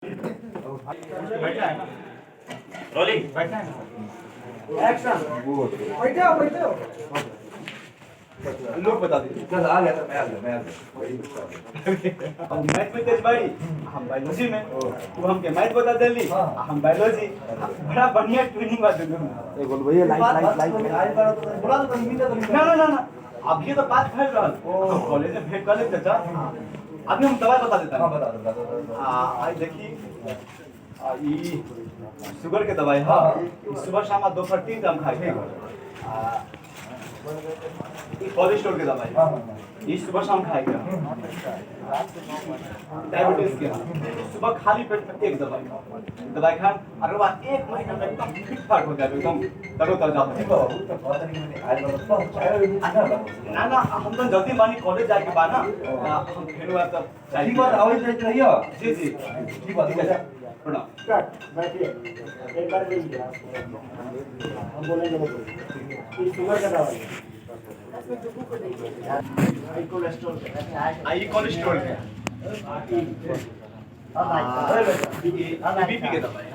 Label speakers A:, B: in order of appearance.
A: बैठना है ना रोलिंग बैठना है ना
B: एक्शन बैठे हो
C: लोग बता दीजिए
B: चल आ गया था मैं आ गया
A: हम मैथ में तेज बाड़ी हम बायोलॉजी में तू हमके मैथ बता देली हम बायोलॉजी बड़ा बढ़िया ट्रेनिंग बा दोनों में
C: ए बोल भैया लाइट
B: बोला तो मिल तो
A: ना ना ना ना अभी तो बात फैल रहा है कॉलेज में भेंट कर ले चाचा अभी हम दवाई बता देता
B: हां
A: हूं
B: बता दो
A: आई देखी ई शुगर के दवाई हां सुबह शाम दोपहर 3 टाइम खाए ये कोलेस्ट्रॉल के दवाई ये सुबह शाम खाएगा डायबिटीज के सुबह खाली पेट में एक दवाई खा अगर बाद 1 महीना में एकदम फिट फाट हो जाएगा एकदम तरोताजा हो जाएगा ना ना हम तो जल्दी मानी कॉलेज जाके बा ना हम फिर बात तब
B: ठीक बात आवाज देते रहियो
A: जी जी
B: ठीक बात है
A: प्रणाम
D: कट बैठिए एक बार देखिए हम बोलेंगे ये शुगर का दवाई है हाई कोलेस्ट्रॉल
A: आई कोलेस्ट्रॉल के बीपी के दवाई